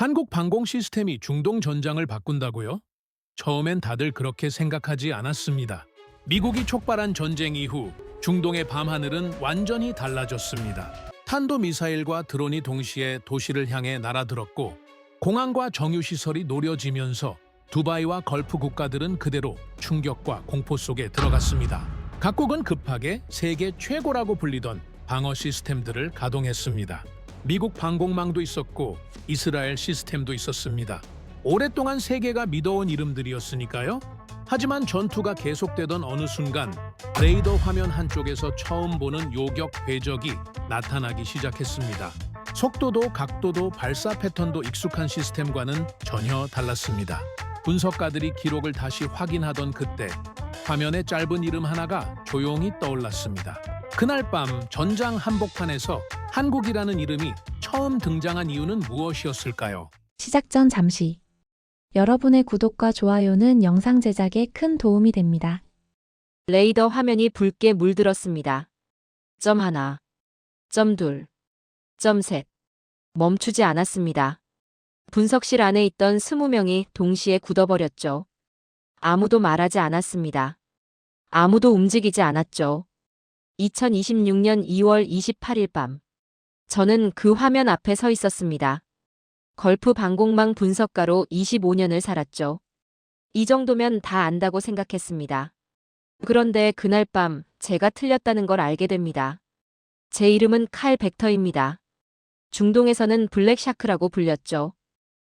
한국 방공 시스템이 중동 전장을 바꾼다고요? 처음엔 다들 그렇게 생각하지 않았습니다. 미국이 촉발한 전쟁 이후 중동의 밤하늘은 완전히 달라졌습니다. 탄도미사일과 드론이 동시에 도시를 향해 날아들었고 공항과 정유시설이 노려지면서 두바이와 걸프 국가들은 그대로 충격과 공포 속에 들어갔습니다. 각국은 급하게 세계 최고라고 불리던 방어 시스템들을 가동했습니다. 미국 방공망도 있었고 이스라엘 시스템도 있었습니다. 오랫동안 세계가 믿어온 이름들이었으니까요. 하지만 전투가 계속되던 어느 순간 레이더 화면 한쪽에서 처음 보는 요격 궤적이 나타나기 시작했습니다. 속도도 각도도 발사 패턴도 익숙한 시스템과는 전혀 달랐습니다. 분석가들이 기록을 다시 확인하던 그때 화면에 짧은 이름 하나가 조용히 떠올랐습니다. 그날 밤 전장 한복판에서 한국이라는 이름이 처음 등장한 이유는 무엇이었을까요? 시작 전 잠시. 여러분의 구독과 좋아요는 영상 제작에 큰 도움이 됩니다. 레이더 화면이 붉게 물들었습니다. 점 하나, 점 둘, 점 셋. 멈추지 않았습니다. 분석실 안에 있던 20명이 동시에 굳어버렸죠. 아무도 말하지 않았습니다. 아무도 움직이지 않았죠. 2026년 2월 28일 밤. 저는 그 화면 앞에 서 있었습니다. 걸프 방공망 분석가로 25년을 살았죠. 이 정도면 다 안다고 생각했습니다. 그런데 그날 밤 제가 틀렸다는 걸 알게 됩니다. 제 이름은 칼 벡터입니다. 중동에서는 블랙샤크라고 불렸죠.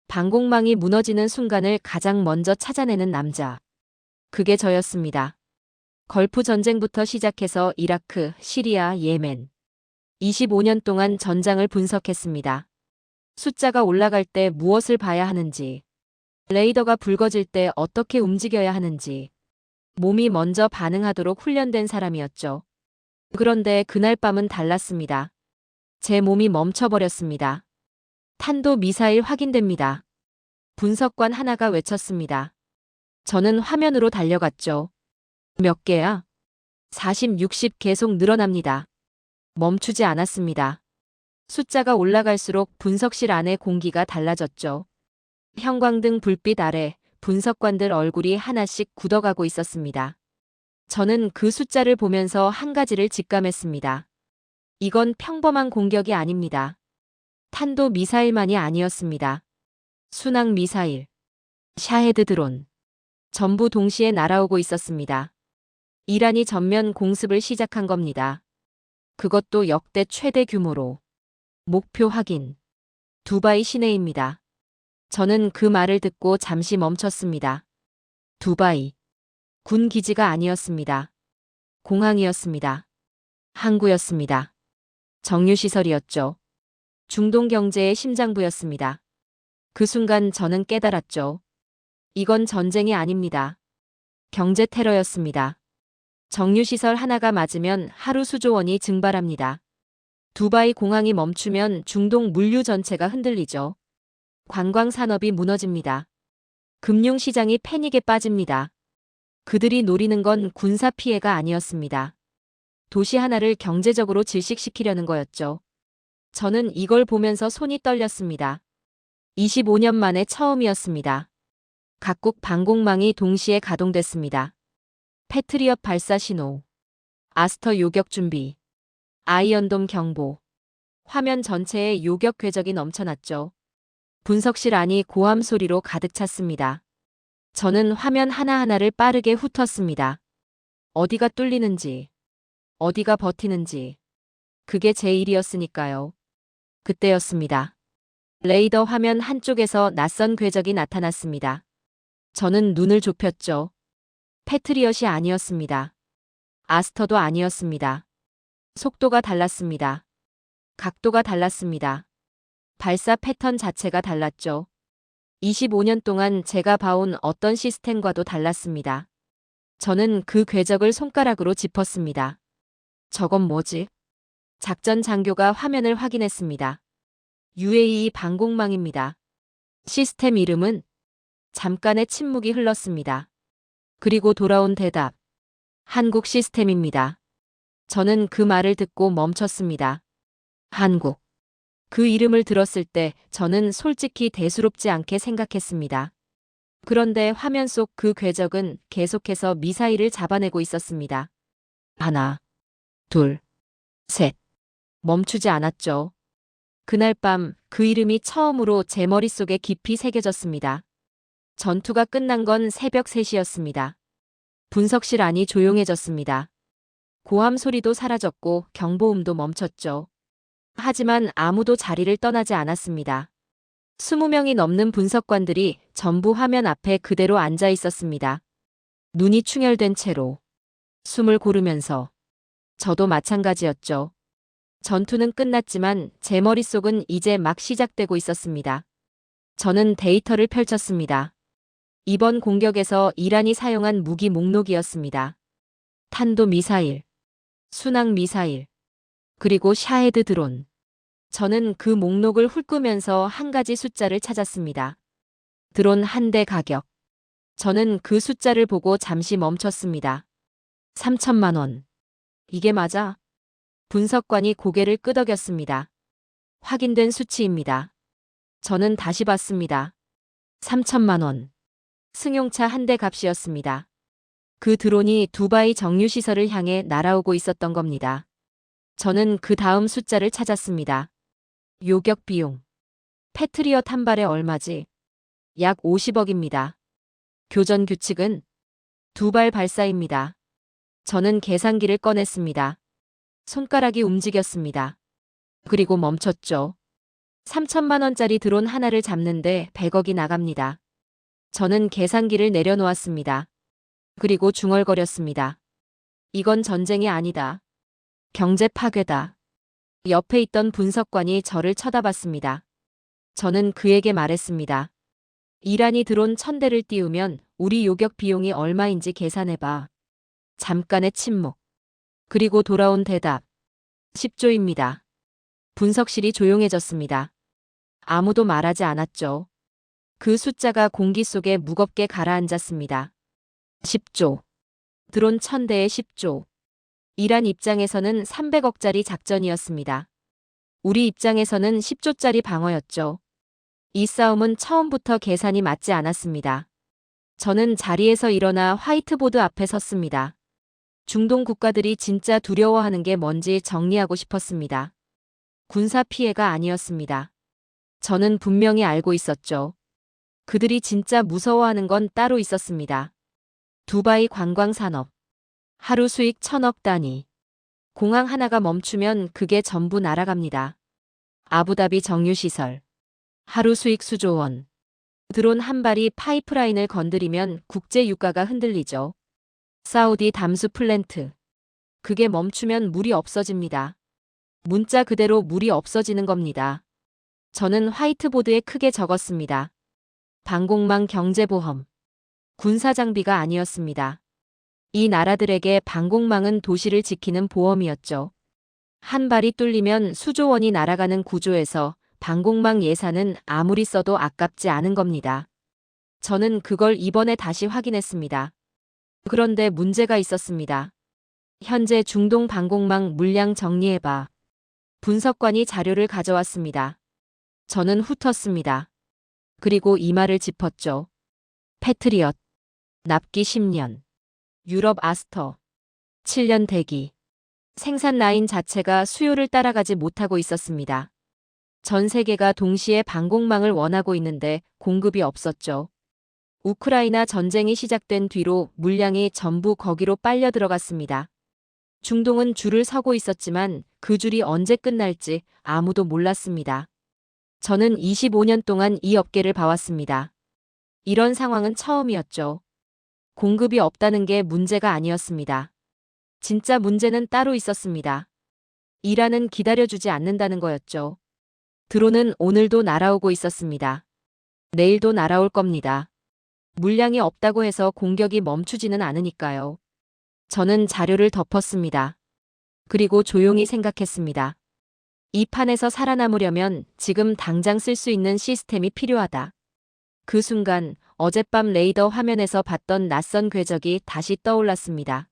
방공망이 무너지는 순간을 가장 먼저 찾아내는 남자. 그게 저였습니다. 걸프 전쟁부터 시작해서 이라크, 시리아, 예멘. 25년 동안 전장을 분석했습니다. 숫자가 올라갈 때 무엇을 봐야 하는지, 레이더가 붉어질 때 어떻게 움직여야 하는지, 몸이 먼저 반응하도록 훈련된 사람이었죠. 그런데 그날 밤은 달랐습니다. 제 몸이 멈춰버렸습니다. 탄도 미사일 확인됩니다. 분석관 하나가 외쳤습니다. 저는 화면으로 달려갔죠. 몇 개야? 40, 60 계속 늘어납니다. 멈추지 않았습니다. 숫자가 올라갈수록 분석실 안의 공기가 달라졌죠. 형광등 불빛 아래 분석관들 얼굴이 하나씩 굳어가고 있었습니다. 저는 그 숫자를 보면서 한 가지를 직감했습니다. 이건 평범한 공격이 아닙니다. 탄도 미사일만이 아니었습니다. 순항 미사일, 샤헤드 드론, 전부 동시에 날아오고 있었습니다. 이란이 전면 공습을 시작한 겁니다. 그것도 역대 최대 규모로. 목표 확인. 두바이 시내입니다. 저는 그 말을 듣고 잠시 멈췄습니다. 두바이. 군 기지가 아니었습니다. 공항이었습니다. 항구였습니다. 정유시설이었죠. 중동 경제의 심장부였습니다. 그 순간 저는 깨달았죠. 이건 전쟁이 아닙니다. 경제 테러였습니다. 정유시설 하나가 맞으면 하루 수조 원이 증발합니다. 두바이 공항이 멈추면 중동 물류 전체가 흔들리죠. 관광 산업이 무너집니다. 금융시장이 패닉에 빠집니다. 그들이 노리는 건 군사 피해가 아니었습니다. 도시 하나를 경제적으로 질식시키려는 거였죠. 저는 이걸 보면서 손이 떨렸습니다. 25년 만에 처음이었습니다. 각국 방공망이 동시에 가동됐습니다. 패트리엇 발사 신호, 아스터 요격 준비, 아이언돔 경보. 화면 전체에 요격 궤적이 넘쳐났죠. 분석실 안이 고함 소리로 가득 찼습니다. 저는 화면 하나하나를 빠르게 훑었습니다. 어디가 뚫리는지, 어디가 버티는지. 그게 제 일이었으니까요. 그때였습니다. 레이더 화면 한쪽에서 낯선 궤적이 나타났습니다. 저는 눈을 좁혔죠. 패트리엇이 아니었습니다. 아스터도 아니었습니다. 속도가 달랐습니다. 각도가 달랐습니다. 발사 패턴 자체가 달랐죠. 25년 동안 제가 봐온 어떤 시스템과도 달랐습니다. 저는 그 궤적을 손가락으로 짚었습니다. 저건 뭐지? 작전 장교가 화면을 확인했습니다. UAE 방공망입니다. 시스템 이름은? 잠깐의 침묵이 흘렀습니다. 그리고 돌아온 대답. 한국 시스템입니다. 저는 그 말을 듣고 멈췄습니다. 한국. 그 이름을 들었을 때 저는 솔직히 대수롭지 않게 생각했습니다. 그런데 화면 속 그 궤적은 계속해서 미사일을 잡아내고 있었습니다. 하나, 둘, 셋. 멈추지 않았죠. 그날 밤 그 이름이 처음으로 제 머릿속에 깊이 새겨졌습니다. 전투가 끝난 건 새벽 3시였습니다. 분석실 안이 조용해졌습니다. 고함 소리도 사라졌고 경보음도 멈췄죠. 하지만 아무도 자리를 떠나지 않았습니다. 20명이 넘는 분석관들이 전부 화면 앞에 그대로 앉아 있었습니다. 눈이 충혈된 채로 숨을 고르면서 저도 마찬가지였죠. 전투는 끝났지만 제 머릿속은 이제 막 시작되고 있었습니다. 저는 데이터를 펼쳤습니다. 이번 공격에서 이란이 사용한 무기 목록이었습니다. 탄도미사일, 순항미사일, 그리고 샤헤드 드론. 저는 그 목록을 훑으면서 한 가지 숫자를 찾았습니다. 드론 한 대 가격. 저는 그 숫자를 보고 잠시 멈췄습니다. 3천만 원. 이게 맞아? 분석관이 고개를 끄덕였습니다. 확인된 수치입니다. 저는 다시 봤습니다. 3천만 원. 승용차 한 대 값이었습니다. 그 드론이 두바이 정유시설을 향해 날아오고 있었던 겁니다. 저는 그 다음 숫자를 찾았습니다. 요격 비용. 패트리엇 한 발에 얼마지? 약 50억입니다. 교전 규칙은 2발 발사입니다. 저는 계산기를 꺼냈습니다. 손가락이 움직였습니다. 그리고 멈췄죠. 3천만 원짜리 드론 하나를 잡는데 100억이 나갑니다. 저는 계산기를 내려놓았습니다. 그리고 중얼거렸습니다. 이건 전쟁이 아니다. 경제 파괴다. 옆에 있던 분석관이 저를 쳐다봤습니다. 저는 그에게 말했습니다. 이란이 드론 1000대를 띄우면 우리 요격 비용이 얼마인지 계산해봐. 잠깐의 침묵. 그리고 돌아온 대답. 10조입니다. 분석실이 조용해졌습니다. 아무도 말하지 않았죠. 그 숫자가 공기 속에 무겁게 가라앉았습니다. 10조. 드론 1000대에 10조. 이란 입장에서는 300억짜리 작전이었습니다. 우리 입장에서는 10조짜리 방어였죠. 이 싸움은 처음부터 계산이 맞지 않았습니다. 저는 자리에서 일어나 화이트보드 앞에 섰습니다. 중동 국가들이 진짜 두려워하는 게 뭔지 정리하고 싶었습니다. 군사 피해가 아니었습니다. 저는 분명히 알고 있었죠. 그들이 진짜 무서워하는 건 따로 있었습니다. 두바이 관광산업. 하루 수익 1000억 단위. 공항 하나가 멈추면 그게 전부 날아갑니다. 아부다비 정유시설. 하루 수익 수조 원. 드론 한 발이 파이프라인을 건드리면 국제 유가가 흔들리죠. 사우디 담수 플랜트. 그게 멈추면 물이 없어집니다. 문자 그대로 물이 없어지는 겁니다. 저는 화이트보드에 크게 적었습니다. 방공망 경제보험. 군사장비가 아니었습니다. 이 나라들에게 방공망은 도시를 지키는 보험이었죠. 한 발이 뚫리면 수조 원이 날아가는 구조에서 방공망 예산은 아무리 써도 아깝지 않은 겁니다. 저는 그걸 이번에 다시 확인했습니다. 그런데 문제가 있었습니다. 현재 중동 방공망 물량 정리해봐. 분석관이 자료를 가져왔습니다. 저는 훑었습니다. 그리고 이마를 짚었죠. 패트리엇. 납기 10년. 유럽 아스터. 7년 대기. 생산 라인 자체가 수요를 따라가지 못하고 있었습니다. 전 세계가 동시에 방공망을 원하고 있는데 공급이 없었죠. 우크라이나 전쟁이 시작된 뒤로 물량이 전부 거기로 빨려 들어갔습니다. 중동은 줄을 서고 있었지만 그 줄이 언제 끝날지 아무도 몰랐습니다. 저는 25년 동안 이 업계를 봐왔습니다. 이런 상황은 처음이었죠. 공급이 없다는 게 문제가 아니었습니다. 진짜 문제는 따로 있었습니다. 이란은 기다려주지 않는다는 거였죠. 드론은 오늘도 날아오고 있었습니다. 내일도 날아올 겁니다. 물량이 없다고 해서 공격이 멈추지는 않으니까요. 저는 자료를 덮었습니다. 그리고 조용히 생각했습니다. 이 판에서 살아남으려면 지금 당장 쓸 수 있는 시스템이 필요하다. 그 순간 어젯밤 레이더 화면에서 봤던 낯선 궤적이 다시 떠올랐습니다.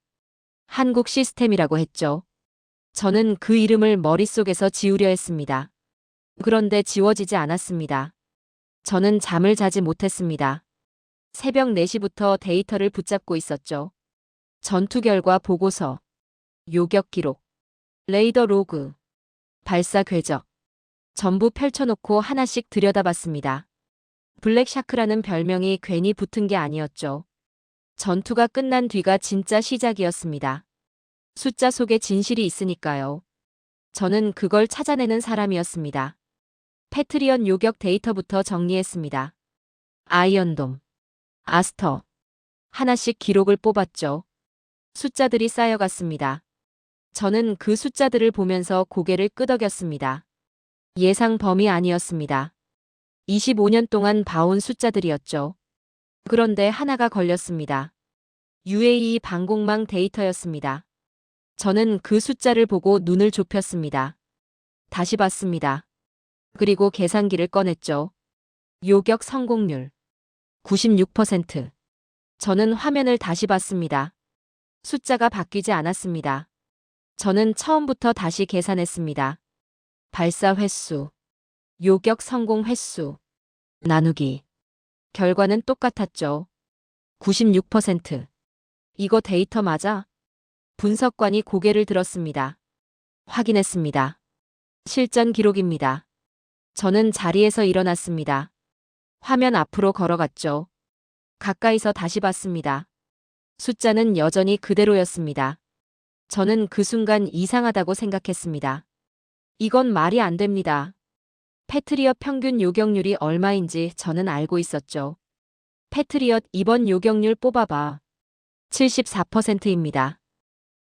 한국 시스템이라고 했죠. 저는 그 이름을 머릿속에서 지우려 했습니다. 그런데 지워지지 않았습니다. 저는 잠을 자지 못했습니다. 새벽 4시부터 데이터를 붙잡고 있었죠. 전투 결과 보고서, 요격 기록, 레이더 로그, 발사 궤적. 전부 펼쳐놓고 하나씩 들여다봤습니다. 블랙샤크라는 별명이 괜히 붙은 게 아니었죠. 전투가 끝난 뒤가 진짜 시작이었습니다. 숫자 속에 진실이 있으니까요. 저는 그걸 찾아내는 사람이었습니다. 패트리언 요격 데이터부터 정리했습니다. 아이언돔, 아스터. 하나씩 기록을 뽑았죠. 숫자들이 쌓여갔습니다. 저는 그 숫자들을 보면서 고개를 끄덕였습니다. 예상 범위 아니었습니다. 25년 동안 봐온 숫자들이었죠. 그런데 하나가 걸렸습니다. UAE 방공망 데이터였습니다. 저는 그 숫자를 보고 눈을 좁혔습니다. 다시 봤습니다. 그리고 계산기를 꺼냈죠. 요격 성공률 96%. 저는 화면을 다시 봤습니다. 숫자가 바뀌지 않았습니다. 저는 처음부터 다시 계산했습니다. 발사 횟수, 요격 성공 횟수, 나누기. 결과는 똑같았죠. 96%. 이거 데이터 맞아? 분석관이 고개를 들었습니다. 확인했습니다. 실전 기록입니다. 저는 자리에서 일어났습니다. 화면 앞으로 걸어갔죠. 가까이서 다시 봤습니다. 숫자는 여전히 그대로였습니다. 저는 그 순간 이상하다고 생각했습니다. 이건 말이 안 됩니다. 패트리엇 평균 요격률이 얼마인지 저는 알고 있었죠. 패트리엇 이번 요격률 뽑아봐. 74%입니다.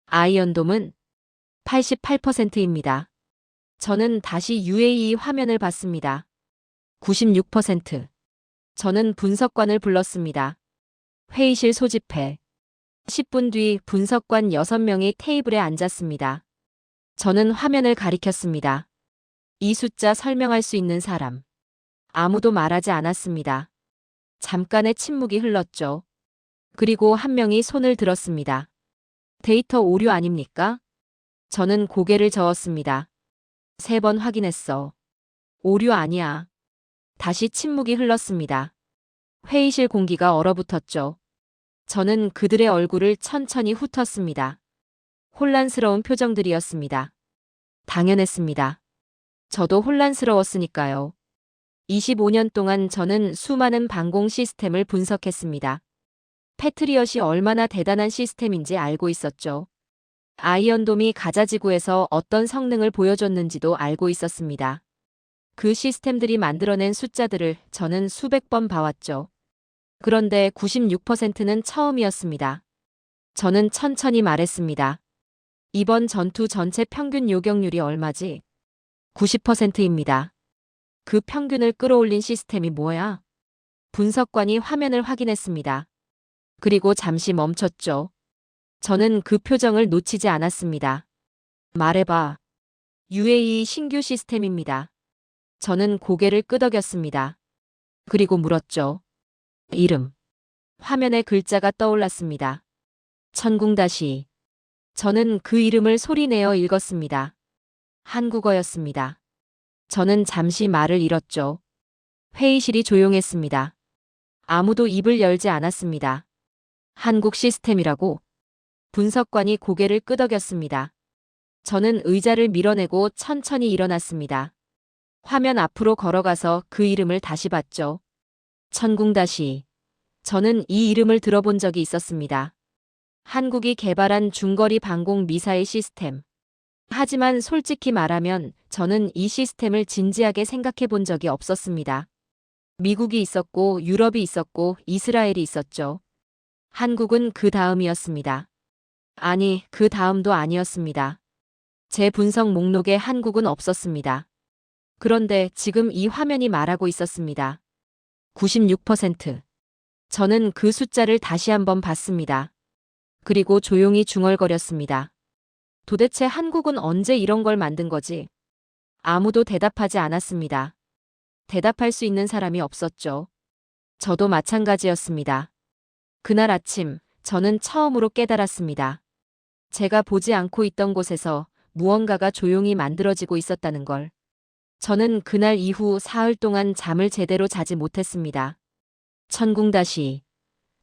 아이언돔은 88%입니다. 저는 다시 UAE 화면을 봤습니다. 96%. 저는 분석관을 불렀습니다. 회의실 소집해. 10분 뒤 분석관 6명이 테이블에 앉았습니다. 저는 화면을 가리켰습니다. 이 숫자 설명할 수 있는 사람. 아무도 말하지 않았습니다. 잠깐의 침묵이 흘렀죠. 그리고 한 명이 손을 들었습니다. 데이터 오류 아닙니까? 저는 고개를 저었습니다. 3번 확인했어. 오류 아니야. 다시 침묵이 흘렀습니다. 회의실 공기가 얼어붙었죠. 저는 그들의 얼굴을 천천히 훑었습니다. 혼란스러운 표정들이었습니다. 당연했습니다. 저도 혼란스러웠으니까요. 25년 동안 저는 수많은 방공 시스템을 분석했습니다. 패트리엇이 얼마나 대단한 시스템인지 알고 있었죠. 아이언돔이 가자지구에서 어떤 성능을 보여줬는지도 알고 있었습니다. 그 시스템들이 만들어낸 숫자들을 저는 수백 번 봐왔죠. 그런데 96%는 처음이었습니다. 저는 천천히 말했습니다. 이번 전투 전체 평균 요격률이 얼마지? 90%입니다. 그 평균을 끌어올린 시스템이 뭐야? 분석관이 화면을 확인했습니다. 그리고 잠시 멈췄죠. 저는 그 표정을 놓치지 않았습니다. 말해봐. UAE 신규 시스템입니다. 저는 고개를 끄덕였습니다. 그리고 물었죠. 이름. 화면에 글자가 떠올랐습니다. 천궁다시. 저는 그 이름을 소리내어 읽었습니다. 한국어였습니다. 저는 잠시 말을 잃었죠. 회의실이 조용했습니다. 아무도 입을 열지 않았습니다. 한국 시스템이라고? 분석관이 고개를 끄덕였습니다. 저는 의자를 밀어내고 천천히 일어났습니다. 화면 앞으로 걸어가서 그 이름을 다시 봤죠. 천궁다시. 저는 이 이름을 들어본 적이 있었습니다. 한국이 개발한 중거리 방공 미사일 시스템. 하지만 솔직히 말하면 저는 이 시스템을 진지하게 생각해 본 적이 없었습니다. 미국이 있었고 유럽이 있었고 이스라엘이 있었죠. 한국은 그 다음이었습니다. 아니, 그 다음도 아니었습니다. 제 분석 목록에 한국은 없었습니다. 그런데 지금 이 화면이 말하고 있었습니다. 96%. 저는 그 숫자를 다시 한번 봤습니다. 그리고 조용히 중얼거렸습니다. 도대체 한국은 언제 이런 걸 만든 거지? 아무도 대답하지 않았습니다. 대답할 수 있는 사람이 없었죠. 저도 마찬가지였습니다. 그날 아침, 저는 처음으로 깨달았습니다. 제가 보지 않고 있던 곳에서 무언가가 조용히 만들어지고 있었다는 걸. 저는 그날 이후 사흘 동안 잠을 제대로 자지 못했습니다. 천궁다시.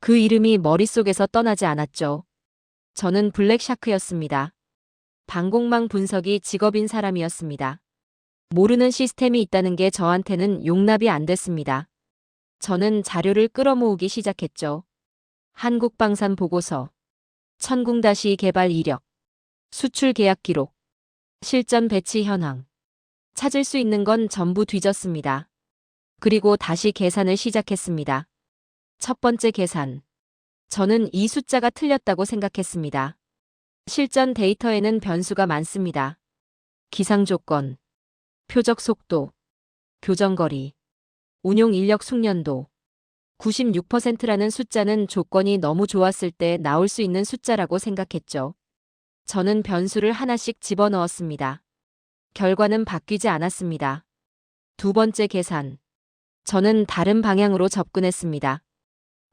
그 이름이 머릿속에서 떠나지 않았죠. 저는 블랙샤크였습니다. 방공망 분석이 직업인 사람이었습니다. 모르는 시스템이 있다는 게 저한테는 용납이 안 됐습니다. 저는 자료를 끌어모으기 시작했죠. 한국방산 보고서, 천궁다시 개발 이력, 수출 계약 기록, 실전 배치 현황. 찾을 수 있는 건 전부 뒤졌습니다. 그리고 다시 계산을 시작했습니다. 첫 번째 계산. 저는 이 숫자가 틀렸다고 생각했습니다. 실전 데이터에는 변수가 많습니다. 기상 조건, 표적 속도, 교정거리, 운용 인력 숙련도. 96%라는 숫자는 조건이 너무 좋았을 때 나올 수 있는 숫자라고 생각했죠. 저는 변수를 하나씩 집어넣었습니다. 결과는 바뀌지 않았습니다. 두 번째 계산. 저는 다른 방향으로 접근했습니다.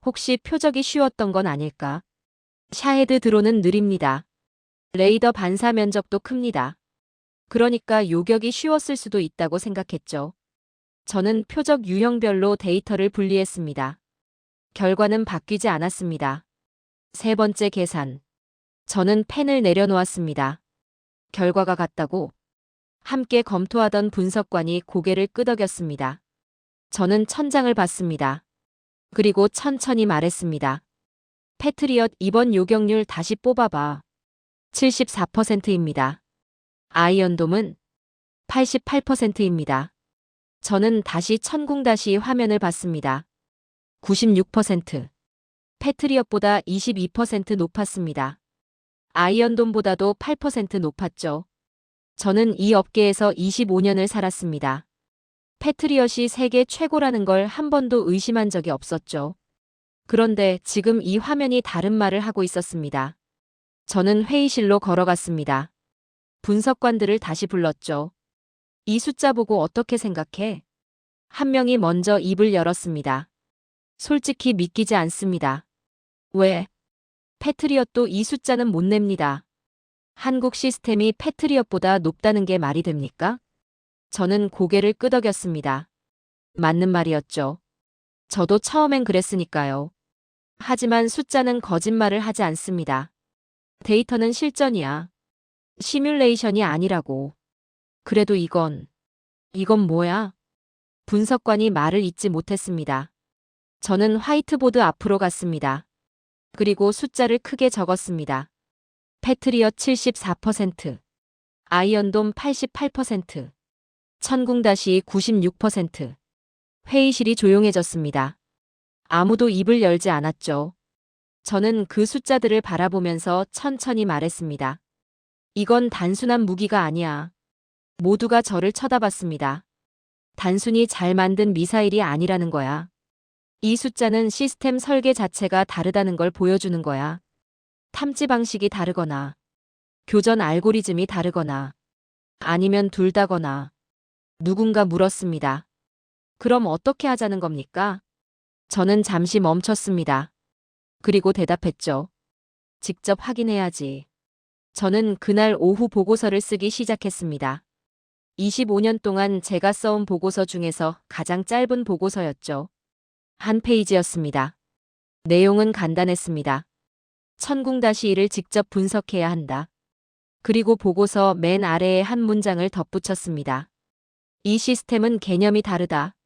혹시 표적이 쉬웠던 건 아닐까? 샤헤드 드론은 느립니다. 레이더 반사 면적도 큽니다. 그러니까 요격이 쉬웠을 수도 있다고 생각했죠. 저는 표적 유형별로 데이터를 분리했습니다. 결과는 바뀌지 않았습니다. 세 번째 계산. 저는 펜을 내려놓았습니다. 결과가 같다고? 함께 검토하던 분석관이 고개를 끄덕였습니다. 저는 천장을 봤습니다. 그리고 천천히 말했습니다. 패트리엇 이번 요격률 다시 뽑아봐. 74%입니다. 아이언돔은 88%입니다. 저는 다시 천궁다시 화면을 봤습니다. 96%. 패트리엇보다 22% 높았습니다. 아이언돔보다도 8% 높았죠. 저는 이 업계에서 25년을 살았습니다. 패트리엇이 세계 최고라는 걸 한 번도 의심한 적이 없었죠. 그런데 지금 이 화면이 다른 말을 하고 있었습니다. 저는 회의실로 걸어갔습니다. 분석관들을 다시 불렀죠. 이 숫자 보고 어떻게 생각해? 한 명이 먼저 입을 열었습니다. 솔직히 믿기지 않습니다. 왜? 패트리엇도 이 숫자는 못 냅니다. 한국 시스템이 패트리엇보다 높다는 게 말이 됩니까? 저는 고개를 끄덕였습니다. 맞는 말이었죠. 저도 처음엔 그랬으니까요. 하지만 숫자는 거짓말을 하지 않습니다. 데이터는 실전이야. 시뮬레이션이 아니라고. 그래도 이건 뭐야? 분석관이 말을 잇지 못했습니다. 저는 화이트보드 앞으로 갔습니다. 그리고 숫자를 크게 적었습니다. 패트리엇 74%, 아이언돔 88%, 천궁다시 96%. 회의실이 조용해졌습니다. 아무도 입을 열지 않았죠. 저는 그 숫자들을 바라보면서 천천히 말했습니다. 이건 단순한 무기가 아니야. 모두가 저를 쳐다봤습니다. 단순히 잘 만든 미사일이 아니라는 거야. 이 숫자는 시스템 설계 자체가 다르다는 걸 보여주는 거야. 탐지 방식이 다르거나, 교전 알고리즘이 다르거나, 아니면 둘 다거나. 누군가 물었습니다. 그럼 어떻게 하자는 겁니까? 저는 잠시 멈췄습니다. 그리고 대답했죠. 직접 확인해야지. 저는 그날 오후 보고서를 쓰기 시작했습니다. 25년 동안 제가 써온 보고서 중에서 가장 짧은 보고서였죠. 한 페이지였습니다. 내용은 간단했습니다. 천궁-1을 직접 분석해야 한다. 그리고 보고서 맨 아래에 한 문장을 덧붙였습니다. 이 시스템은 개념이 다르다.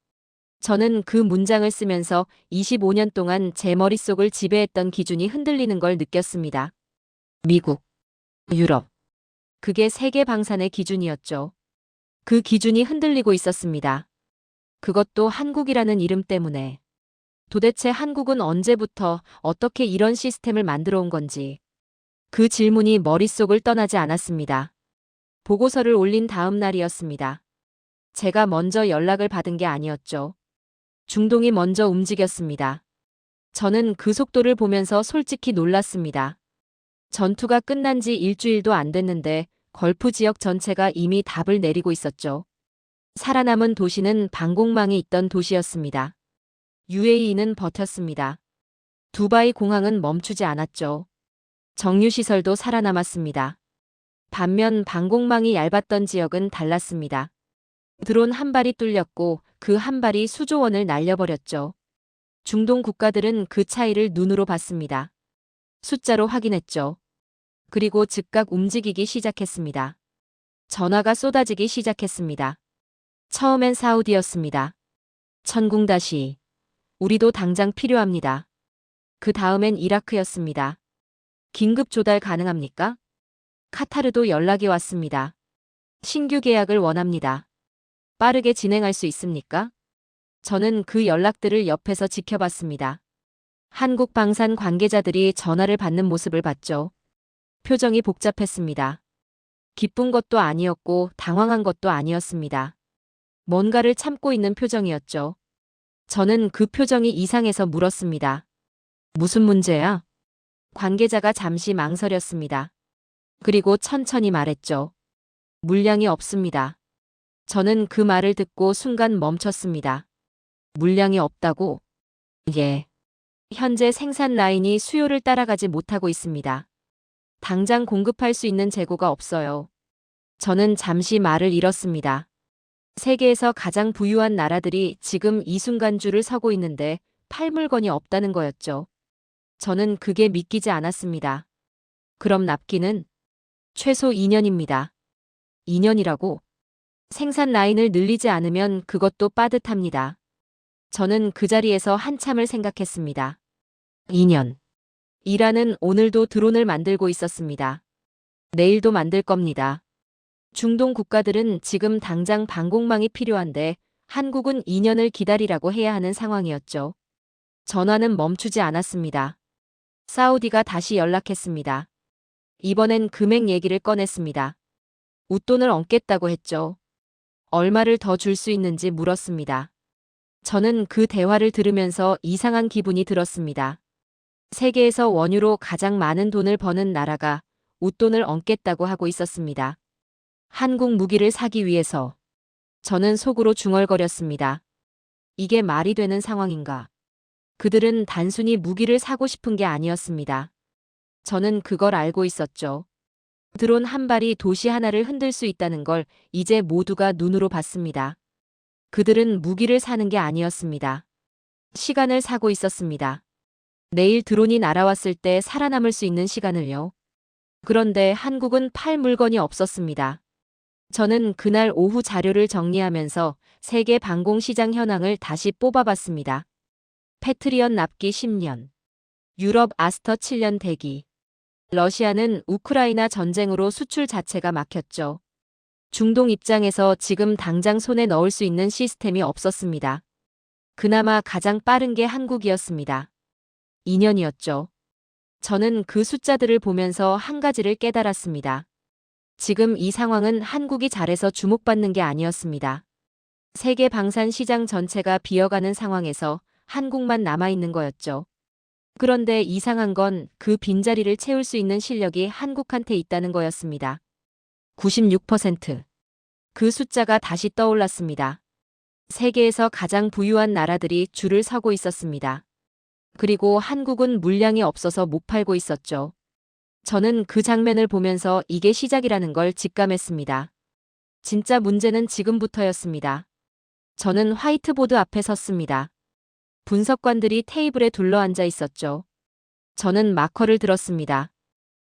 저는 그 문장을 쓰면서 25년 동안 제 머릿속을 지배했던 기준이 흔들리는 걸 느꼈습니다. 미국, 유럽. 그게 세계 방산의 기준이었죠. 그 기준이 흔들리고 있었습니다. 그것도 한국이라는 이름 때문에. 도대체 한국은 언제부터 어떻게 이런 시스템을 만들어 온 건지. 그 질문이 머릿속을 떠나지 않았습니다. 보고서를 올린 다음 날이었습니다. 제가 먼저 연락을 받은 게 아니었죠. 중동이 먼저 움직였습니다. 저는 그 속도를 보면서 솔직히 놀랐습니다. 전투가 끝난 지 일주일도 안 됐는데 걸프 지역 전체가 이미 답을 내리고 있었죠. 살아남은 도시는 방공망이 있던 도시였습니다. UAE는 버텼습니다. 두바이 공항은 멈추지 않았죠. 정유시설도 살아남았습니다. 반면 방공망이 얇았던 지역은 달랐습니다. 드론 한 발이 뚫렸고 그 한 발이 수조 원을 날려버렸죠. 중동 국가들은 그 차이를 눈으로 봤습니다. 숫자로 확인했죠. 그리고 즉각 움직이기 시작했습니다. 전화가 쏟아지기 시작했습니다. 처음엔 사우디였습니다. 천궁 다시. 우리도 당장 필요합니다. 그 다음엔 이라크였습니다. 긴급 조달 가능합니까? 카타르도 연락이 왔습니다. 신규 계약을 원합니다. 빠르게 진행할 수 있습니까? 저는 그 연락들을 옆에서 지켜봤습니다. 한국 방산 관계자들이 전화를 받는 모습을 봤죠. 표정이 복잡했습니다. 기쁜 것도 아니었고 당황한 것도 아니었습니다. 뭔가를 참고 있는 표정이었죠. 저는 그 표정이 이상해서 물었습니다. 무슨 문제야? 관계자가 잠시 망설였습니다. 그리고 천천히 말했죠. 물량이 없습니다. 저는 그 말을 듣고 순간 멈췄습니다. 물량이 없다고? 예. 현재 생산 라인이 수요를 따라가지 못하고 있습니다. 당장 공급할 수 있는 재고가 없어요. 저는 잠시 말을 잃었습니다. 세계에서 가장 부유한 나라들이 지금 이 순간 줄을 서고 있는데 팔 물건이 없다는 거였죠. 저는 그게 믿기지 않았습니다. 그럼 납기는? 최소 2년입니다. 2년이라고? 생산 라인을 늘리지 않으면 그것도 빠듯합니다. 저는 그 자리에서 한참을 생각했습니다. 2년. 이란은 오늘도 드론을 만들고 있었습니다. 내일도 만들 겁니다. 중동 국가들은 지금 당장 방공망이 필요한데 한국은 2년을 기다리라고 해야 하는 상황이었죠. 전화는 멈추지 않았습니다. 사우디가 다시 연락했습니다. 이번엔 금액 얘기를 꺼냈습니다. 웃돈을 얹겠다고 했죠. 얼마를 더 줄 수 있는지 물었습니다. 저는 그 대화를 들으면서 이상한 기분이 들었습니다. 세계에서 원유로 가장 많은 돈을 버는 나라가 웃돈을 얹겠다고 하고 있었습니다. 한국 무기를 사기 위해서. 저는 속으로 중얼거렸습니다. 이게 말이 되는 상황인가? 그들은 단순히 무기를 사고 싶은 게 아니었습니다. 저는 그걸 알고 있었죠. 드론 한 발이 도시 하나를 흔들 수 있다는 걸 이제 모두가 눈으로 봤습니다. 그들은 무기를 사는 게 아니었습니다. 시간을 사고 있었습니다. 내일 드론이 날아왔을 때 살아남을 수 있는 시간을요. 그런데 한국은 팔 물건이 없었습니다. 저는 그날 오후 자료를 정리하면서 세계 방공시장 현황을 다시 뽑아봤습니다. 패트리엇 납기 10년. 유럽 아스터 7년 대기. 러시아는 우크라이나 전쟁으로 수출 자체가 막혔죠. 중동 입장에서 지금 당장 손에 넣을 수 있는 시스템이 없었습니다. 그나마 가장 빠른 게 한국이었습니다. 2년이었죠. 저는 그 숫자들을 보면서 한 가지를 깨달았습니다. 지금 이 상황은 한국이 잘해서 주목받는 게 아니었습니다. 세계 방산 시장 전체가 비어가는 상황에서 한국만 남아있는 거였죠. 그런데 이상한 건 그 빈자리를 채울 수 있는 실력이 한국한테 있다는 거였습니다. 96%. 그 숫자가 다시 떠올랐습니다. 세계에서 가장 부유한 나라들이 줄을 서고 있었습니다. 그리고 한국은 물량이 없어서 못 팔고 있었죠. 저는 그 장면을 보면서 이게 시작이라는 걸 직감했습니다. 진짜 문제는 지금부터였습니다. 저는 화이트보드 앞에 섰습니다. 분석관들이 테이블에 둘러앉아 있었죠. 저는 마커를 들었습니다.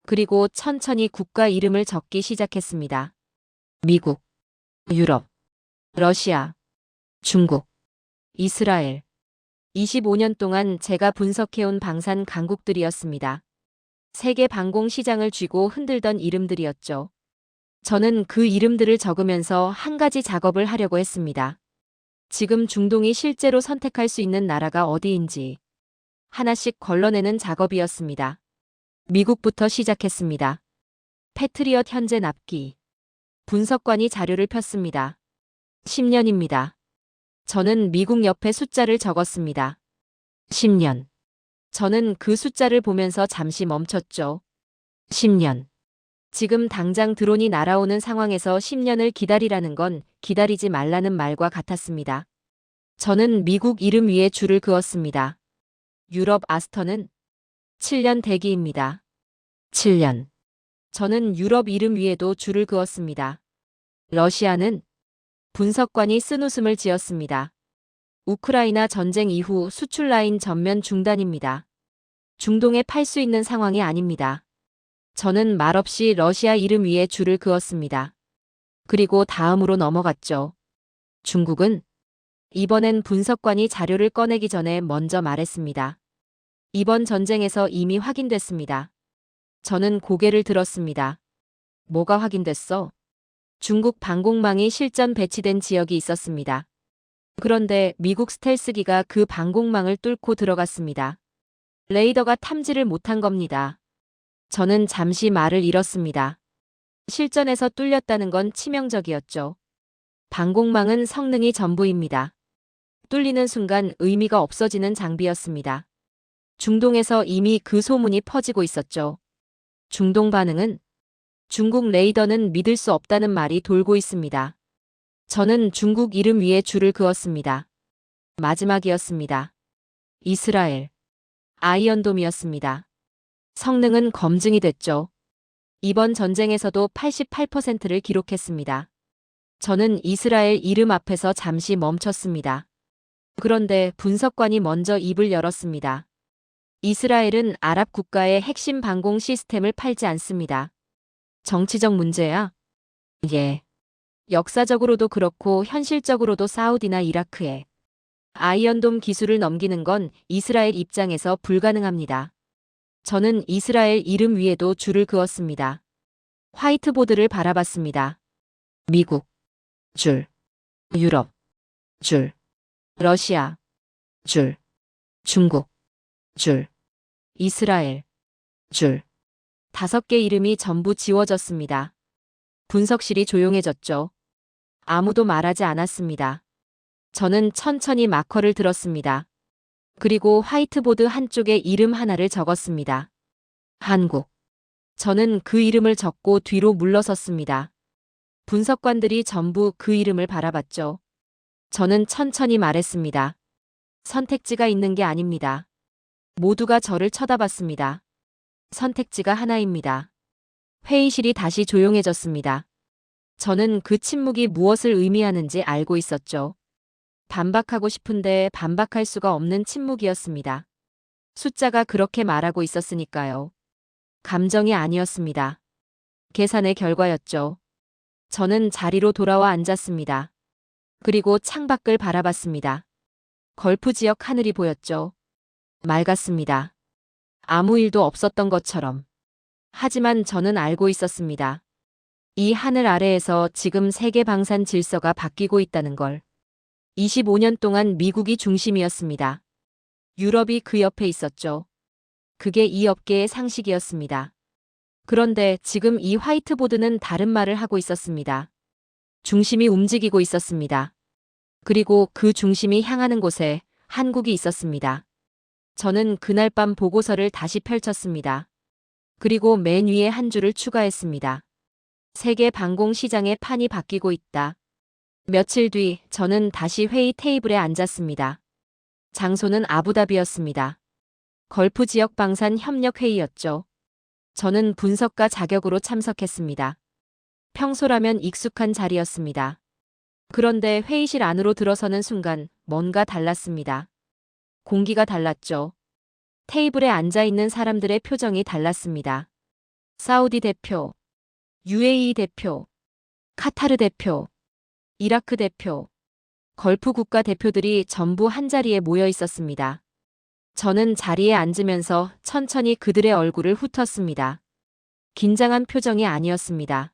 그리고 천천히 국가 이름을 적기 시작했습니다. 미국, 유럽, 러시아, 중국, 이스라엘. 25년 동안 제가 분석해온 방산 강국들이었습니다. 세계 방공 시장을 쥐고 흔들던 이름들이었죠. 저는 그 이름들을 적으면서 한 가지 작업을 하려고 했습니다. 지금 중동이 실제로 선택할 수 있는 나라가 어디인지 하나씩 걸러내는 작업이었습니다. 미국부터 시작했습니다. 패트리엇 현재 납기. 분석관이 자료를 폈습니다. 10년입니다. 저는 미국 옆에 숫자를 적었습니다. 10년. 저는 그 숫자를 보면서 잠시 멈췄죠. 10년. 지금 당장 드론이 날아오는 상황에서 10년을 기다리라는 건 기다리지 말라는 말과 같았습니다. 저는 미국 이름 위에 줄을 그었습니다. 유럽 아스터는 7년 대기입니다. 7년. 저는 유럽 이름 위에도 줄을 그었습니다. 러시아는 분석관이 쓴웃음을 지었습니다. 우크라이나 전쟁 이후 수출 라인 전면 중단입니다. 중동에 팔 수 있는 상황이 아닙니다. 저는 말없이 러시아 이름 위에 줄을 그었습니다. 그리고 다음으로 넘어갔죠. 중국은? 이번엔 분석관이 자료를 꺼내기 전에 먼저 말했습니다. 이번 전쟁에서 이미 확인됐습니다. 저는 고개를 들었습니다. 뭐가 확인됐어? 중국 방공망이 실전 배치된 지역이 있었습니다. 그런데 미국 스텔스기가 그 방공망을 뚫고 들어갔습니다. 레이더가 탐지를 못한 겁니다. 저는 잠시 말을 잃었습니다. 실전에서 뚫렸다는 건 치명적이었죠. 방공망은 성능이 전부입니다. 뚫리는 순간 의미가 없어지는 장비였습니다. 중동에서 이미 그 소문이 퍼지고 있었죠. 중동 반응은? 중국 레이더는 믿을 수 없다는 말이 돌고 있습니다. 저는 중국 이름 위에 줄을 그었습니다. 마지막이었습니다. 이스라엘. 아이언돔이었습니다. 성능은 검증이 됐죠. 이번 전쟁에서도 88%를 기록했습니다. 저는 이스라엘 이름 앞에서 잠시 멈췄습니다. 그런데 분석관이 먼저 입을 열었습니다. 이스라엘은 아랍 국가의 핵심 방공 시스템을 팔지 않습니다. 정치적 문제야? 예. 역사적으로도 그렇고 현실적으로도 사우디나 이라크에 아이언돔 기술을 넘기는 건 이스라엘 입장에서 불가능합니다. 저는 이스라엘 이름 위에도 줄을 그었습니다. 화이트보드를 바라봤습니다. 미국, 줄. 유럽, 줄. 러시아, 줄. 중국, 줄. 이스라엘, 줄. 5개 이름이 전부 지워졌습니다. 분석실이 조용해졌죠. 아무도 말하지 않았습니다. 저는 천천히 마커를 들었습니다. 그리고 화이트보드 한쪽에 이름 하나를 적었습니다. 한국. 저는 그 이름을 적고 뒤로 물러섰습니다. 분석관들이 전부 그 이름을 바라봤죠. 저는 천천히 말했습니다. 선택지가 있는 게 아닙니다. 모두가 저를 쳐다봤습니다. 선택지가 하나입니다. 회의실이 다시 조용해졌습니다. 저는 그 침묵이 무엇을 의미하는지 알고 있었죠. 반박하고 싶은데 반박할 수가 없는 침묵이었습니다. 숫자가 그렇게 말하고 있었으니까요. 감정이 아니었습니다. 계산의 결과였죠. 저는 자리로 돌아와 앉았습니다. 그리고 창밖을 바라봤습니다. 걸프 지역 하늘이 보였죠. 맑았습니다. 아무 일도 없었던 것처럼. 하지만 저는 알고 있었습니다. 이 하늘 아래에서 지금 세계 방산 질서가 바뀌고 있다는 걸. 25년 동안 미국이 중심이었습니다. 유럽이 그 옆에 있었죠. 그게 이 업계의 상식이었습니다. 그런데 지금 이 화이트보드는 다른 말을 하고 있었습니다. 중심이 움직이고 있었습니다. 그리고 그 중심이 향하는 곳에 한국이 있었습니다. 저는 그날 밤 보고서를 다시 펼쳤습니다. 그리고 맨 위에 한 줄을 추가했습니다. 세계 방공 시장의 판이 바뀌고 있다. 며칠 뒤 저는 다시 회의 테이블에 앉았습니다. 장소는 아부다비였습니다. 걸프 지역 방산 협력 회의였죠. 저는 분석가 자격으로 참석했습니다. 평소라면 익숙한 자리였습니다. 그런데 회의실 안으로 들어서는 순간 뭔가 달랐습니다. 공기가 달랐죠. 테이블에 앉아있는 사람들의 표정이 달랐습니다. 사우디 대표, UAE 대표, 카타르 대표, 이라크 대표, 걸프 국가 대표들이 전부 한자리에 모여 있었습니다. 저는 자리에 앉으면서 천천히 그들의 얼굴을 훑었습니다. 긴장한 표정이 아니었습니다.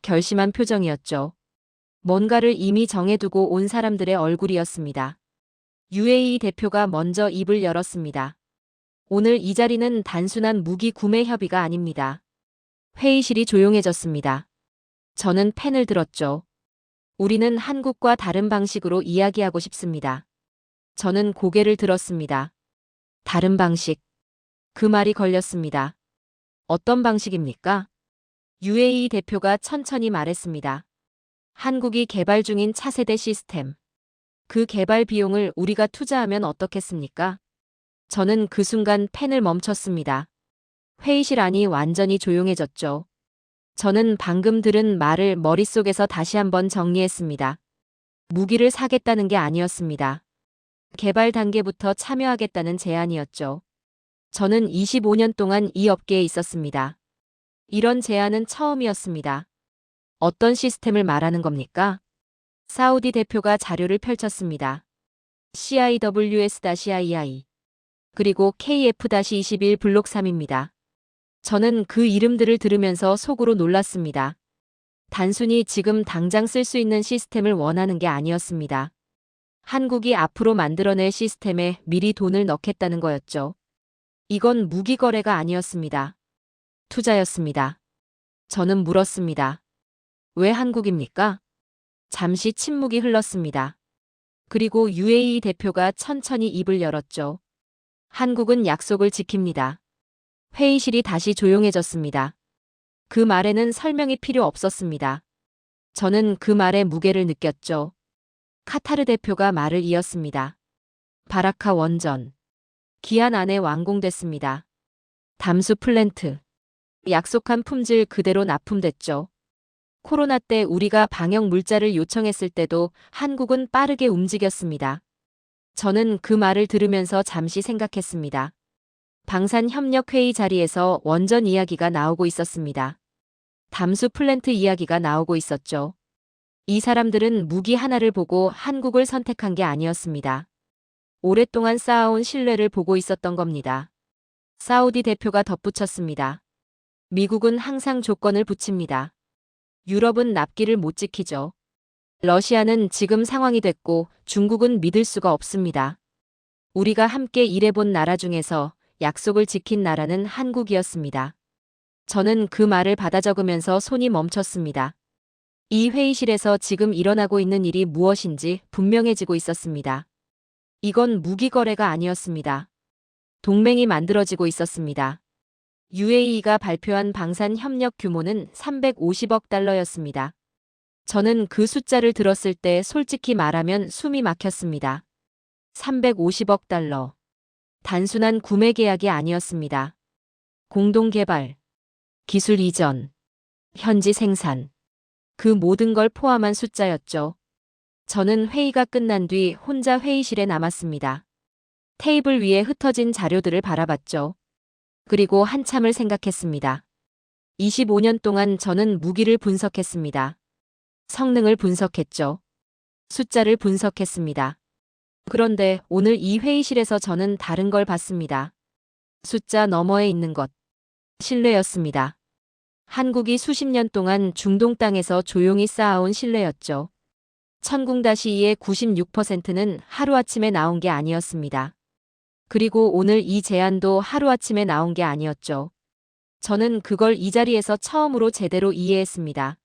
결심한 표정이었죠. 뭔가를 이미 정해두고 온 사람들의 얼굴이었습니다. UAE 대표가 먼저 입을 열었습니다. 오늘 이 자리는 단순한 무기 구매 협의가 아닙니다. 회의실이 조용해졌습니다. 저는 펜을 들었죠. 우리는 한국과 다른 방식으로 이야기하고 싶습니다. 저는 고개를 들었습니다. 다른 방식. 그 말이 걸렸습니다. 어떤 방식입니까? UAE 대표가 천천히 말했습니다. 한국이 개발 중인 차세대 시스템. 그 개발 비용을 우리가 투자하면 어떻겠습니까? 저는 그 순간 펜을 멈췄습니다. 회의실 안이 완전히 조용해졌죠. 저는 방금 들은 말을 머릿속에서 다시 한번 정리했습니다. 무기를 사겠다는 게 아니었습니다. 개발 단계부터 참여하겠다는 제안이었죠. 저는 25년 동안 이 업계에 있었습니다. 이런 제안은 처음이었습니다. 어떤 시스템을 말하는 겁니까? 사우디 대표가 자료를 펼쳤습니다. CIWS-II 그리고 KF-21 블록 3입니다. 저는 그 이름들을 들으면서 속으로 놀랐습니다. 단순히 지금 당장 쓸 수 있는 시스템을 원하는 게 아니었습니다. 한국이 앞으로 만들어낼 시스템에 미리 돈을 넣겠다는 거였죠. 이건 무기 거래가 아니었습니다. 투자였습니다. 저는 물었습니다. 왜 한국입니까? 잠시 침묵이 흘렀습니다. 그리고 UAE 대표가 천천히 입을 열었죠. 한국은 약속을 지킵니다. 회의실이 다시 조용해졌습니다. 그 말에는 설명이 필요 없었습니다. 저는 그 말의 무게를 느꼈죠. 카타르 대표가 말을 이었습니다. 바라카 원전. 기한 안에 완공됐습니다. 담수 플랜트. 약속한 품질 그대로 납품됐죠. 코로나 때 우리가 방역 물자를 요청했을 때도 한국은 빠르게 움직였습니다. 저는 그 말을 들으면서 잠시 생각했습니다. 방산협력회의 자리에서 원전 이야기가 나오고 있었습니다. 담수 플랜트 이야기가 나오고 있었죠. 이 사람들은 무기 하나를 보고 한국을 선택한 게 아니었습니다. 오랫동안 쌓아온 신뢰를 보고 있었던 겁니다. 사우디 대표가 덧붙였습니다. 미국은 항상 조건을 붙입니다. 유럽은 납기를 못 지키죠. 러시아는 지금 상황이 됐고 중국은 믿을 수가 없습니다. 우리가 함께 일해본 나라 중에서 약속을 지킨 나라는 한국이었습니다. 저는 그 말을 받아 적으면서 손이 멈췄습니다. 이 회의실에서 지금 일어나고 있는 일이 무엇인지 분명해지고 있었습니다. 이건 무기 거래가 아니었습니다. 동맹이 만들어지고 있었습니다. UAE가 발표한 방산 협력 규모는 350억 달러였습니다. 저는 그 숫자를 들었을 때 솔직히 말하면 숨이 막혔습니다. 350억 달러. 단순한 구매 계약이 아니었습니다. 공동 개발, 기술 이전, 현지 생산. 그 모든 걸 포함한 숫자였죠. 저는 회의가 끝난 뒤 혼자 회의실에 남았습니다. 테이블 위에 흩어진 자료들을 바라봤죠. 그리고 한참을 생각했습니다. 25년 동안 저는 무기를 분석했습니다. 성능을 분석했죠. 숫자를 분석했습니다. 그런데 오늘 이 회의실에서 저는 다른 걸 봤습니다. 숫자 너머에 있는 것. 신뢰였습니다. 한국이 수십 년 동안 중동 땅에서 조용히 쌓아온 신뢰였죠. 천궁-2의 96%는 하루아침에 나온 게 아니었습니다. 그리고 오늘 이 제안도 하루아침에 나온 게 아니었죠. 저는 그걸 이 자리에서 처음으로 제대로 이해했습니다.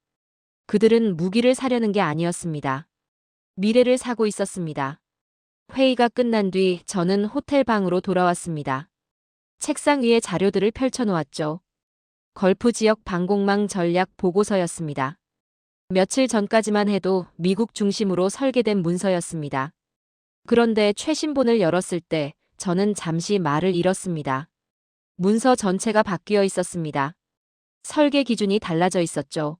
그들은 무기를 사려는 게 아니었습니다. 미래를 사고 있었습니다. 회의가 끝난 뒤 저는 호텔 방으로 돌아왔습니다. 책상 위에 자료들을 펼쳐놓았죠. 걸프 지역 방공망 전략 보고서였습니다. 며칠 전까지만 해도 미국 중심으로 설계된 문서였습니다. 그런데 최신본을 열었을 때 저는 잠시 말을 잃었습니다. 문서 전체가 바뀌어 있었습니다. 설계 기준이 달라져 있었죠.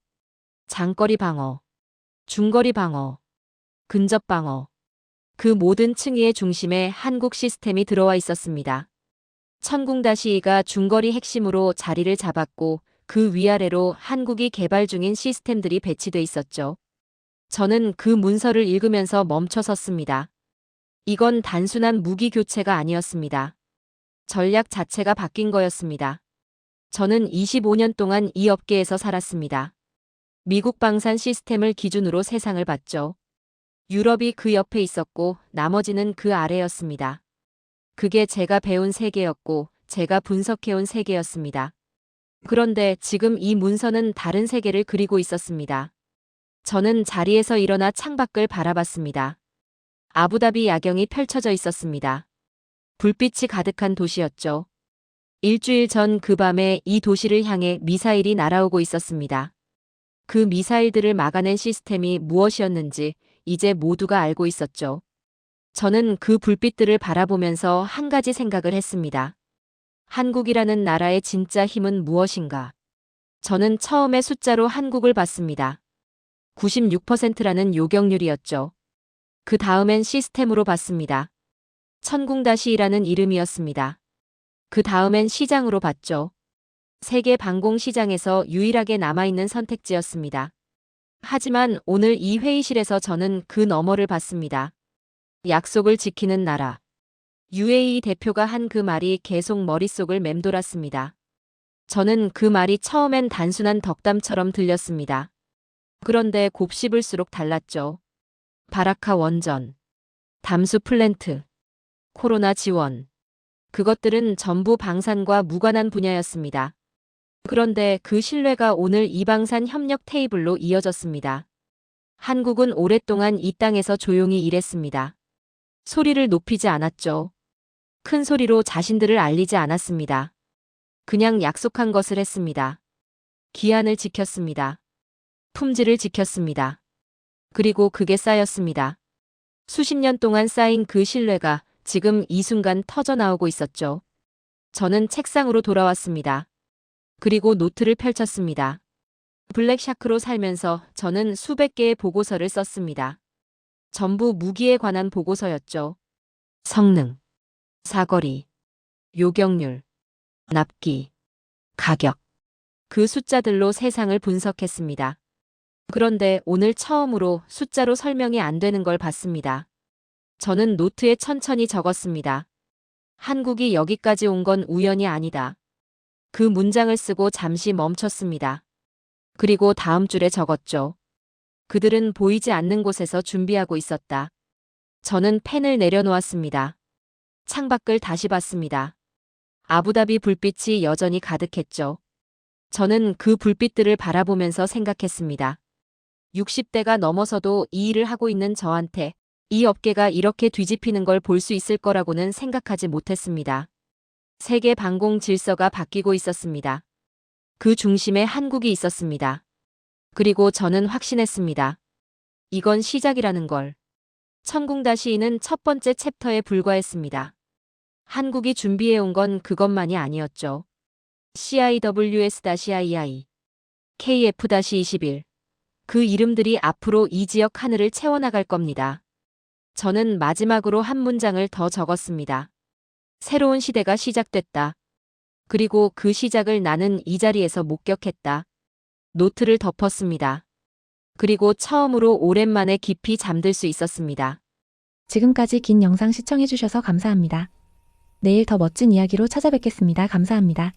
장거리 방어, 중거리 방어, 근접 방어. 그 모든 층위의 중심에 한국 시스템이 들어와 있었습니다. 천궁-2가 중거리 핵심으로 자리를 잡았고 그 위아래로 한국이 개발 중인 시스템들이 배치돼 있었죠. 저는 그 문서를 읽으면서 멈춰섰습니다. 이건 단순한 무기 교체가 아니었습니다. 전략 자체가 바뀐 거였습니다. 저는 25년 동안 이 업계에서 살았습니다. 미국 방산 시스템을 기준으로 세상을 봤죠. 유럽이 그 옆에 있었고 나머지는 그 아래였습니다. 그게 제가 배운 세계였고 제가 분석해온 세계였습니다. 그런데 지금 이 문서는 다른 세계를 그리고 있었습니다. 저는 자리에서 일어나 창밖을 바라봤습니다. 아부다비 야경이 펼쳐져 있었습니다. 불빛이 가득한 도시였죠. 일주일 전 그 밤에 이 도시를 향해 미사일이 날아오고 있었습니다. 그 미사일들을 막아낸 시스템이 무엇이었는지 이제 모두가 알고 있었죠. 저는 그 불빛들을 바라보면서 한 가지 생각을 했습니다. 한국이라는 나라의 진짜 힘은 무엇인가? 저는 처음에 숫자로 한국을 봤습니다. 96%라는 요격률이었죠. 그 다음엔 시스템으로 봤습니다. 천궁-1이라는 이름이었습니다. 그 다음엔 시장으로 봤죠. 세계 방공 시장에서 유일하게 남아있는 선택지였습니다. 하지만 오늘 이 회의실에서 저는 그 너머를 봤습니다. 약속을 지키는 나라. UAE 대표가 한 그 말이 계속 머릿속을 맴돌았습니다. 저는 그 말이 처음엔 단순한 덕담처럼 들렸습니다. 그런데 곱씹을수록 달랐죠. 바라카 원전, 담수 플랜트, 코로나 지원. 그것들은 전부 방산과 무관한 분야였습니다. 그런데 그 신뢰가 오늘 이방산 협력 테이블로 이어졌습니다. 한국은 오랫동안 이 땅에서 조용히 일했습니다. 소리를 높이지 않았죠. 큰 소리로 자신들을 알리지 않았습니다. 그냥 약속한 것을 했습니다. 기한을 지켰습니다. 품질을 지켰습니다. 그리고 그게 쌓였습니다. 수십 년 동안 쌓인 그 신뢰가 지금 이 순간 터져나오고 있었죠. 저는 책상으로 돌아왔습니다. 그리고 노트를 펼쳤습니다. 블랙샤크로 살면서 저는 수백 개의 보고서를 썼습니다. 전부 무기에 관한 보고서였죠. 성능, 사거리, 요격률, 납기, 가격. 그 숫자들로 세상을 분석했습니다. 그런데 오늘 처음으로 숫자로 설명이 안 되는 걸 봤습니다. 저는 노트에 천천히 적었습니다. 한국이 여기까지 온 건 우연이 아니다. 그 문장을 쓰고 잠시 멈췄습니다. 그리고 다음 줄에 적었죠. 그들은 보이지 않는 곳에서 준비하고 있었다. 저는 펜을 내려놓았습니다. 창밖을 다시 봤습니다. 아부다비 불빛이 여전히 가득했죠. 저는 그 불빛들을 바라보면서 생각했습니다. 60대가 넘어서도 이 일을 하고 있는 저한테 이 업계가 이렇게 뒤집히는 걸 볼 수 있을 거라고는 생각하지 못했습니다. 세계 방공 질서가 바뀌고 있었습니다. 그 중심에 한국이 있었습니다. 그리고 저는 확신했습니다. 이건 시작이라는 걸. 천궁-2는 첫 번째 챕터에 불과했습니다. 한국이 준비해온 건 그것만이 아니었죠. CIWS-II, KF-21. 그 이름들이 앞으로 이 지역 하늘을 채워나갈 겁니다. 저는 마지막으로 한 문장을 더 적었습니다. 새로운 시대가 시작됐다. 그리고 그 시작을 나는 이 자리에서 목격했다. 노트를 덮었습니다. 그리고 처음으로 오랜만에 깊이 잠들 수 있었습니다. 지금까지 긴 영상 시청해주셔서 감사합니다. 내일 더 멋진 이야기로 찾아뵙겠습니다. 감사합니다.